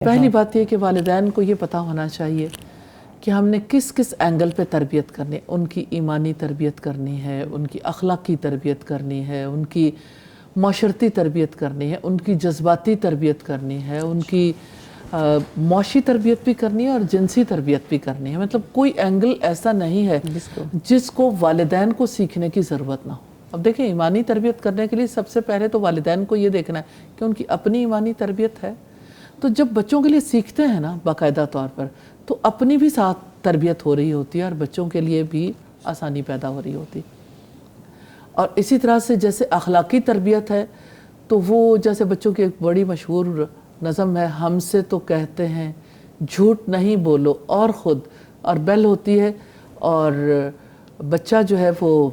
پہلی بات یہ کہ والدین کو یہ پتہ ہونا چاہیے کہ ہم نے کس کس اینگل پہ تربیت کرنی ہے. ان کی ایمانی تربیت کرنی ہے, ان کی اخلاقی تربیت کرنی ہے, ان کی معاشرتی تربیت کرنی ہے, ان کی جذباتی تربیت کرنی ہے, ان کی معاشی تربیت بھی کرنی ہے اور جنسی تربیت بھی کرنی ہے. مطلب کوئی اینگل ایسا نہیں ہے جس کو والدین کو سیکھنے کی ضرورت نہ ہو. اب دیکھیں, ایمانی تربیت کرنے کے لیے سب سے پہلے تو والدین کو یہ دیکھنا ہے کہ ان کی اپنی ایمانی تربیت ہے. تو جب بچوں کے لیے سیکھتے ہیں نا باقاعدہ طور پر, تو اپنی بھی ساتھ تربیت ہو رہی ہوتی ہے اور بچوں کے لیے بھی آسانی پیدا ہو رہی ہوتی. اور اسی طرح سے جیسے اخلاقی تربیت ہے, تو وہ جیسے بچوں کی ایک بڑی مشہور نظم ہے, ہم سے تو کہتے ہیں جھوٹ نہیں بولو اور خود, اور بیل ہوتی ہے اور بچہ جو ہے وہ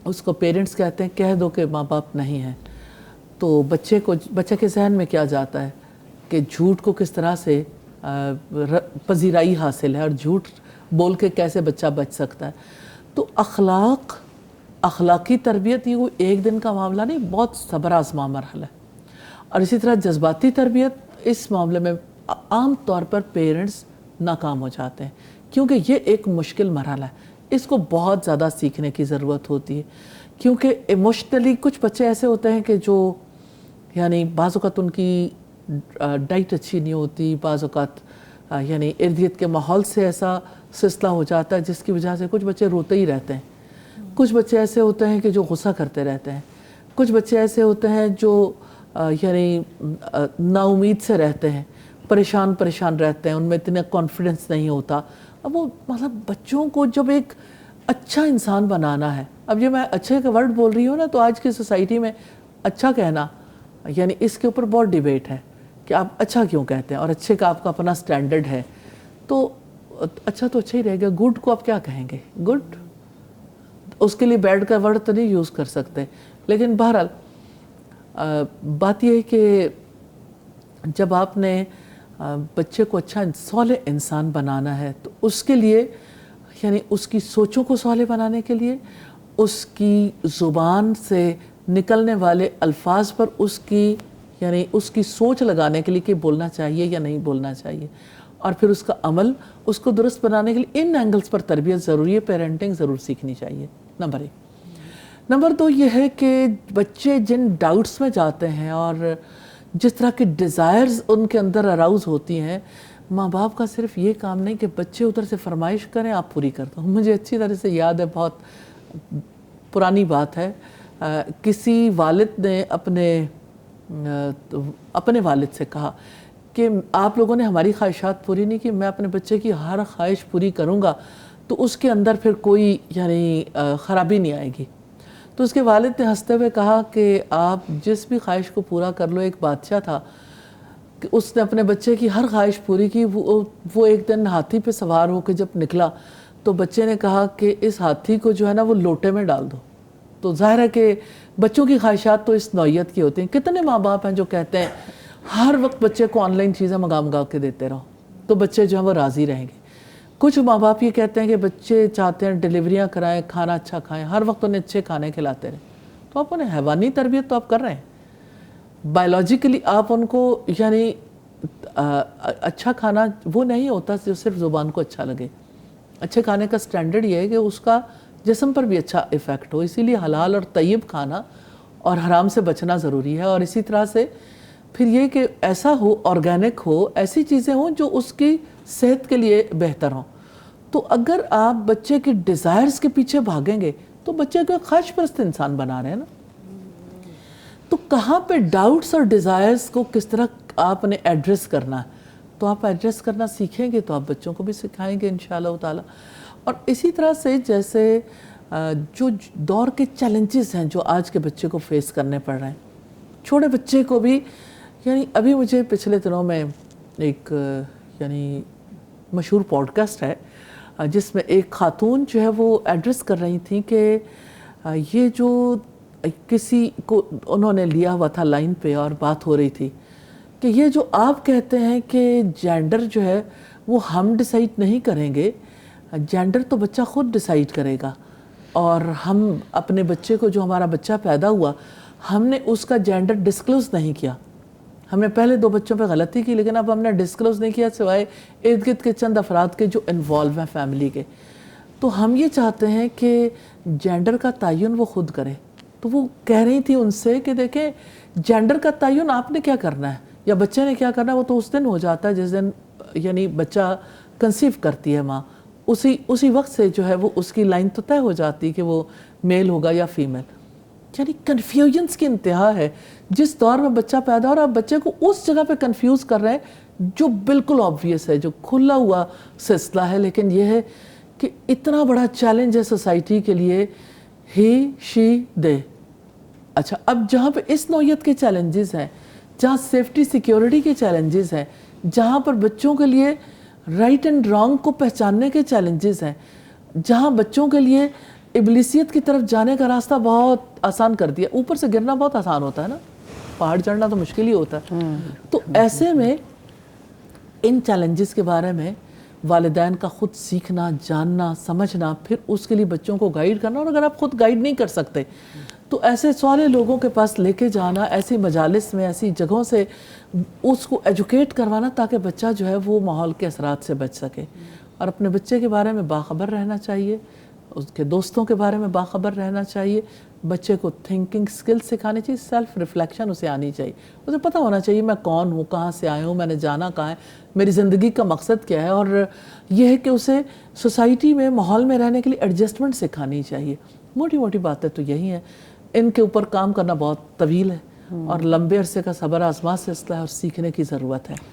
اس کو پیرنٹس کہتے ہیں کہہ دو کہ ماں باپ نہیں ہیں. تو بچے کے ذہن میں کیا جاتا ہے کہ جھوٹ کو کس طرح سے پذیرائی حاصل ہے اور جھوٹ بول کے کیسے بچہ بچ سکتا ہے. تو اخلاقی تربیت یہ وہ ایک دن کا معاملہ نہیں, بہت صبر آزما مرحلہ ہے. اور اسی طرح جذباتی تربیت, اس معاملے میں عام طور پر پیرنٹس ناکام ہو جاتے ہیں کیونکہ یہ ایک مشکل مرحلہ ہے. اس کو بہت زیادہ سیکھنے کی ضرورت ہوتی ہے کیونکہ ایموشنلی کچھ بچے ایسے ہوتے ہیں کہ جو یعنی بعض اوقات ان کی ڈائٹ اچھی نہیں ہوتی, بعض اوقات یعنی ارد گرد کے ماحول سے ایسا سلسلہ ہو جاتا ہے جس کی وجہ سے کچھ بچے روتے ہی رہتے ہیں. کچھ بچے ایسے ہوتے ہیں کہ جو غصہ کرتے رہتے ہیں. کچھ بچے ایسے ہوتے ہیں جو یعنی نا امید سے رہتے ہیں, پریشان رہتے ہیں, ان میں اتنا کانفیڈنس نہیں ہوتا. اب وہ مطلب بچوں کو جب ایک اچھا انسان بنانا ہے, اب یہ میں اچھے کا ورڈ بول رہی ہوں نا, تو آج کی سوسائٹی میں اچھا کہنا یعنی اس کے اوپر بہت ڈیبیٹ ہے کہ آپ اچھا کیوں کہتے ہیں, اور اچھے کا آپ کا اپنا سٹینڈرڈ ہے. تو اچھا تو اچھا ہی رہے گا, گڈ کو آپ کیا کہیں گے, گڈ اس کے لیے بیڈ کا ورڈ تو نہیں یوز کر سکتے. لیکن بہرحال بات یہ ہے کہ جب آپ نے بچے کو اچھا صالح انسان بنانا ہے تو اس کے لیے یعنی اس کی سوچوں کو صالح بنانے کے لیے اس کی زبان سے نکلنے والے الفاظ پر اس کی سوچ لگانے کے لیے کہ بولنا چاہیے یا نہیں بولنا چاہیے, اور پھر اس کا عمل اس کو درست بنانے کے لیے ان اینگلز پر تربیت ضروری ہے, پیرنٹنگ ضرور سیکھنی چاہیے. نمبر 1. نمبر 2 یہ ہے کہ بچے جن ڈاؤٹس میں جاتے ہیں اور جس طرح کی ڈیزائرز ان کے اندر اراؤز ہوتی ہیں, ماں باپ کا صرف یہ کام نہیں کہ بچے ادھر سے فرمائش کریں آپ پوری کر دو. مجھے اچھی طرح سے یاد ہے, بہت پرانی بات ہے, کسی والد نے اپنے والد سے کہا کہ آپ لوگوں نے ہماری خواہشات پوری نہیں کی, میں اپنے بچے کی ہر خواہش پوری کروں گا تو اس کے اندر پھر کوئی یعنی خرابی نہیں آئے گی. تو اس کے والد نے ہنستے ہوئے کہا کہ آپ جس بھی خواہش کو پورا کر لو. ایک بادشاہ تھا کہ اس نے اپنے بچے کی ہر خواہش پوری کی. وہ ایک دن ہاتھی پہ سوار ہو کے جب نکلا تو بچے نے کہا کہ اس ہاتھی کو جو ہے نا وہ لوٹے میں ڈال دو. تو ظاہر ہے کہ بچوں کی خواہشات تو اس نوعیت کی ہوتی ہیں. کتنے ماں باپ ہیں جو کہتے ہیں ہر وقت بچے کو آن لائن چیزیں منگا کے دیتے رہو تو بچے جو ہیں وہ راضی رہیں گے. کچھ ماں باپ یہ کہتے ہیں کہ بچے چاہتے ہیں ڈیلیوریاں کرائیں, کھانا اچھا کھائیں, ہر وقت انہیں اچھے کھانے کھلاتے رہیں. تو آپ انہیں حیوانی تربیت تو آپ کر رہے ہیں. بائیولوجیکلی آپ ان کو یعنی اچھا کھانا وہ نہیں ہوتا جو صرف زبان کو اچھا لگے. اچھے کھانے کا سٹینڈرڈ یہ ہے کہ اس کا جسم پر بھی اچھا ایفیکٹ ہو. اسی لیے حلال اور طیب کھانا اور حرام سے بچنا ضروری ہے. اور اسی طرح سے پھر یہ کہ ایسا ہو, آرگینک ہو, ایسی چیزیں ہوں جو اس کی صحت کے لیے بہتر ہوں. تو اگر آپ بچے کی ڈیزائرز کے پیچھے بھاگیں گے تو بچے کو ایک خواہش پرست انسان بنا رہے ہیں نا. تو کہاں پہ ڈاؤٹس اور ڈیزائرز کو کس طرح آپ نے ایڈریس کرنا ہے, تو آپ ایڈریس کرنا سیکھیں گے تو آپ بچوں کو بھی سکھائیں گے انشاءاللہ تعالی. اور اسی طرح سے جیسے جو دور کے چیلنجز ہیں جو آج کے بچے کو فیس کرنے پڑ رہے ہیں, چھوٹے بچے کو بھی یعنی ابھی مجھے پچھلے دنوں میں ایک یعنی مشہور پوڈ کاسٹ ہے جس میں ایک خاتون جو ہے وہ ایڈریس کر رہی تھیں کہ یہ جو کسی کو انہوں نے لیا ہوا تھا لائن پہ اور بات ہو رہی تھی کہ یہ جو آپ کہتے ہیں کہ جینڈر جو ہے وہ ہم ڈیسائیڈ نہیں کریں گے, جینڈر تو بچہ خود ڈیسائیڈ کرے گا. اور ہم اپنے بچے کو جو ہمارا بچہ پیدا ہوا ہم نے اس کا جینڈر ڈسکلوز نہیں کیا, ہمیں پہلے 2 بچوں پہ غلطی کی لیکن اب ہم نے ڈسکلوز نہیں کیا سوائے ارد گرد کے چند افراد کے جو انوالو ہیں فیملی کے. تو ہم یہ چاہتے ہیں کہ جینڈر کا تعین وہ خود کرے. تو وہ کہہ رہی تھی ان سے کہ دیکھیں جینڈر کا تعین آپ نے کیا کرنا ہے یا بچے نے کیا کرنا ہے, وہ تو اس دن ہو جاتا ہے جس دن یعنی بچہ کنسیو کرتی ہے ماں, اسی وقت سے جو ہے وہ اس کی لائن تو طے ہو جاتی کہ وہ میل ہوگا یا فیمیل. یعنی کنفیوژنس کی انتہا ہے. جس دور میں بچہ پیدا ہو رہا ہے آپ بچے کو اس جگہ پہ کنفیوز کر رہے ہیں جو بالکل آبویس ہے, جو کھلا ہوا سلسلہ ہے. لیکن یہ ہے کہ اتنا بڑا چیلنج ہے سوسائٹی کے لیے, ہی شی دے. اچھا اب جہاں پہ اس نوعیت کے چیلنجز ہیں, جہاں سیفٹی سیکیورٹی کے چیلنجز ہیں, جہاں پر بچوں کے لیے رائٹ اینڈ رانگ کو پہچاننے کے چیلنجز ہیں, جہاں بچوں کے لیے ابلیسیت کی طرف جانے کا راستہ بہت آسان کر دیا. اوپر سے گرنا بہت آسان ہوتا ہے نا, پہاڑ چڑھنا تو مشکل ہی ہوتا ہے. تو ایسے میں ان چیلنجز کے بارے میں والدین کا خود سیکھنا, جاننا, سمجھنا, پھر اس کے لیے بچوں کو گائیڈ کرنا. اور اگر آپ خود گائیڈ نہیں کر سکتے تو ایسے سوالے لوگوں کے پاس لے کے جانا, ایسی مجالس میں, ایسی جگہوں سے اس کو ایجوکیٹ کروانا تاکہ بچہ جو ہے وہ ماحول کے اثرات سے بچ سکے. اور اپنے بچے کے بارے میں باخبر رہنا چاہیے, اس کے دوستوں کے بارے میں باخبر رہنا چاہیے. بچے کو تھنکنگ سکل سکھانی چاہیے, سیلف ریفلیکشن اسے آنی چاہیے. اسے پتہ ہونا چاہیے میں کون ہوں, کہاں سے آیا ہوں, میں نے جانا کہاں ہے, میری زندگی کا مقصد کیا ہے. اور یہ ہے کہ اسے سوسائٹی میں, ماحول میں رہنے کے لیے ایڈجسٹمنٹ سکھانی چاہیے. موٹی موٹی باتیں تو یہی ہیں. ان کے اوپر کام کرنا بہت طویل ہے اور لمبے عرصے کا صبر آزما سلسلہ ہے اور سیکھنے کی ضرورت ہے.